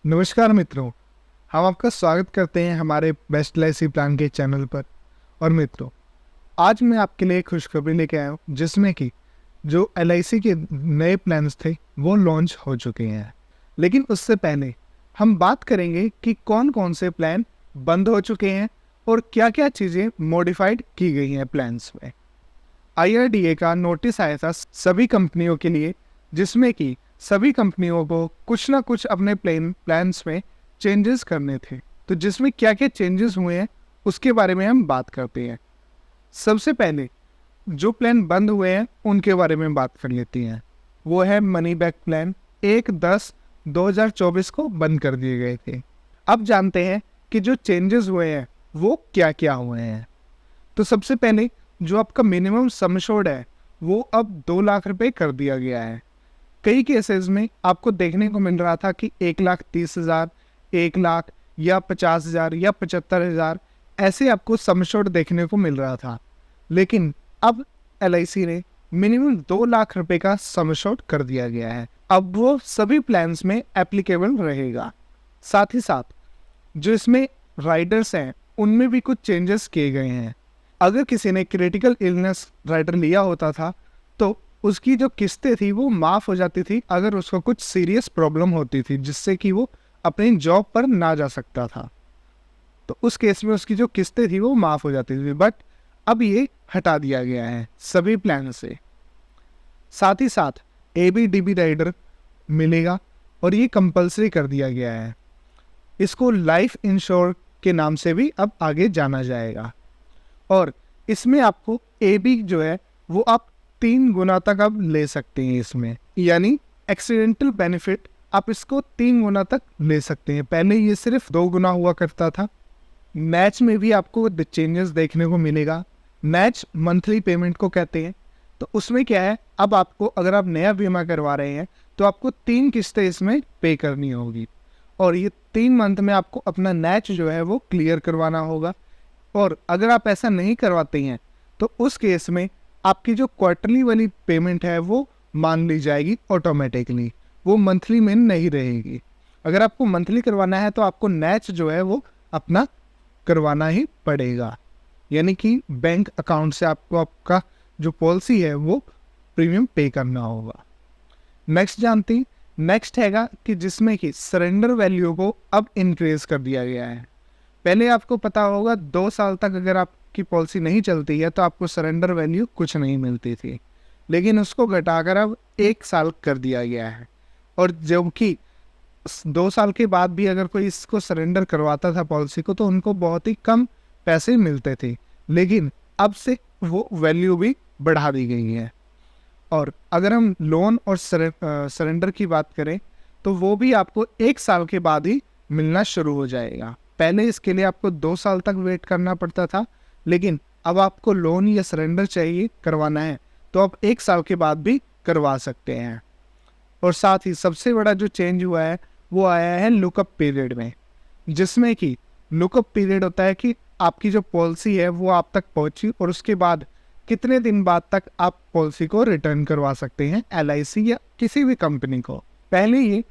नमस्कार मित्रों, हम आपका स्वागत करते हैं हमारे बेस्ट एलआईसी प्लान के चैनल पर। और मित्रों, आज मैं आपके लिए खुशखबरी लेके आया हूँ जिसमें कि जो एलआईसी के नए प्लान्स थे वो लॉन्च हो चुके हैं। लेकिन उससे पहले हम बात करेंगे कि कौन कौन से प्लान बंद हो चुके हैं और क्या क्या चीज़ें मॉडिफाइड की गई हैं प्लान्स में। आईआरडीए का नोटिस आया था सभी कंपनियों के लिए, जिसमें कि सभी कंपनियों को कुछ ना कुछ अपने प्लान्स में चेंजेस करने थे। तो जिसमें क्या क्या चेंजेस हुए हैं उसके बारे में हम बात करते हैं। सबसे पहले जो प्लान बंद हुए हैं उनके बारे में बात कर लेते हैं। वो है मनी बैक प्लान। 1/10/2024 को बंद कर दिए गए थे। अब जानते हैं कि जो चेंजेस हुए हैं वो क्या क्या हुए हैं। तो सबसे पहले जो आपका मिनिमम सम एश्योर्ड है वो अब 2 लाख रुपए कर दिया गया है। कई केसेस में आपको देखने को मिल रहा था कि 1,30,000, 1 लाख या 50,000 या 75,000 ऐसे आपको सम एश्योर्ड देखने को मिल रहा था। लेकिन अब एलआईसी ने मिनिमम 2 लाख रुपए का सम एश्योर्ड कर दिया गया है। अब वो सभी प्लान्स में एप्लीकेबल रहेगा। साथ ही साथ जो इसमें राइडर्स हैं उनमें भी कुछ चेंजेस किए गए हैं। अगर किसी ने क्रिटिकल इलनेस राइडर लिया होता था तो उसकी जो किस्तें थी वो माफ़ हो जाती थी अगर उसको कुछ सीरियस प्रॉब्लम होती थी जिससे कि वो अपनी जॉब पर ना जा सकता था। तो उस केस में उसकी जो किस्तें थी वो माफ़ हो जाती थी, बट अब ये हटा दिया गया है सभी प्लान से। साथ ही साथ एबीडीबी राइडर मिलेगा और ये कंपलसरी कर दिया गया है। इसको लाइफ इंश्योर के नाम से भी अब आगे जाना जाएगा। और इसमें आपको एबी जो है वो आप 3 गुना तक आप ले सकते हैं इसमें, यानी एक्सीडेंटल बेनिफिट आप इसको 3 गुना तक ले सकते हैं। पहले ये सिर्फ 2 गुना हुआ करता था। मैच में भी आपको चेंजेस देखने को मिलेगा। मैच मंथली पेमेंट को कहते हैं। तो उसमें क्या है, अब आपको अगर आप नया बीमा करवा रहे हैं तो आपको 3 किस्तें इसमें पे करनी होगी और ये 3 मंथ में आपको अपना मैच जो है वो क्लियर करवाना होगा। और अगर आप ऐसा नहीं करवाते हैं तो उस केस में आपकी जो क्वार्टरली वाली पेमेंट है वो मान ली जाएगी ऑटोमेटिकली, वो मंथली में नहीं रहेगी। अगर आपको मंथली करवाना है तो आपको मैच जो है वो अपना करवाना ही पड़ेगा, यानी कि बैंक अकाउंट से आपको आपका जो पॉलिसी है वो प्रीमियम पे करना होगा। नेक्स्ट जानते हैं, नेक्स्ट हैगा कि जिसमें कि सरेंडर वैल्यू को अब इंक्रीज कर दिया गया है। पहले आपको पता होगा 2 साल तक अगर आपकी पॉलिसी नहीं चलती है तो आपको सरेंडर वैल्यू कुछ नहीं मिलती थी, लेकिन उसको घटाकर अब 1 साल कर दिया गया है। और जबकि 2 साल के बाद भी अगर कोई इसको सरेंडर करवाता था पॉलिसी को तो उनको बहुत ही कम पैसे मिलते थे, लेकिन अब से वो वैल्यू भी बढ़ा दी गई है। और अगर हम लोन और सरेंडर की बात करें तो वो भी आपको 1 साल के बाद ही मिलना शुरू हो जाएगा। पहले इसके लिए आपको 2 साल तक वेट करना पड़ता था, लेकिन अब आपको लोन या सरेंडर चाहिए करवाना है तो आप 1 साल के बाद भी करवा सकते हैं। और साथ ही सबसे बड़ा जो चेंज हुआ है वो आया है लुकअप पीरियड में, जिसमें कि लुकअप पीरियड होता है कि आपकी जो पॉलिसी है वो आप तक पहुंची और उसके बाद कितने दिन बाद तक आप पॉलिसी को रिटर्न करवा सकते हैं एलआईसी या किसी भी कंपनी को। पहले ये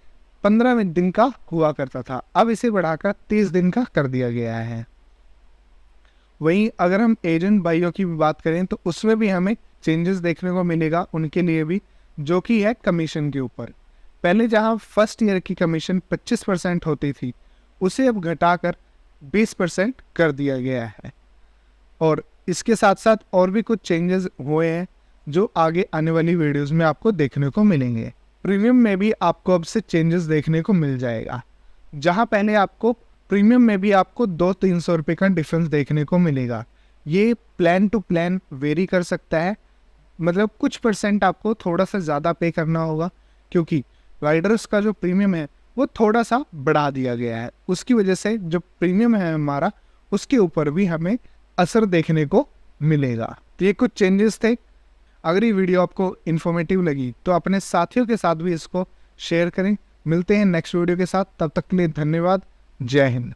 15 दिन का हुआ करता था, अब इसे बढ़ाकर 30 दिन का कर दिया गया है। वहीं अगर हम एजेंट भाइयों की भी बात करें तो उसमें भी हमें चेंजेस देखने को मिलेगा उनके लिए भी, जो कि है कमीशन के ऊपर। पहले जहां फर्स्ट ईयर की कमीशन 25% होती थी उसे अब घटाकर 20% कर दिया गया है। और इसके साथ साथ और भी कुछ चेंजेस हुए हैं जो आगे आने वाली वीडियोस में आपको देखने को मिलेंगे। प्रीमियम में भी आपको अब से चेंजेस देखने को मिल जाएगा। जहां पहले आपको प्रीमियम में भी आपको 200-300 रुपये का डिफरेंस देखने को मिलेगा। ये प्लान टू प्लान वेरी कर सकता है, मतलब कुछ परसेंट आपको थोड़ा सा ज़्यादा पे करना होगा क्योंकि राइडर्स का जो प्रीमियम है वो थोड़ा सा बढ़ा दिया गया है। उसकी वजह से जो प्रीमियम है हमारा उसके ऊपर भी हमें असर देखने को मिलेगा। तो ये कुछ चेंजेस थे। अगर ये वीडियो आपको इन्फॉर्मेटिव लगी तो अपने साथियों के साथ भी इसको शेयर करें। मिलते हैं नेक्स्ट वीडियो के साथ, तब तक के लिए धन्यवाद। जय हिंद।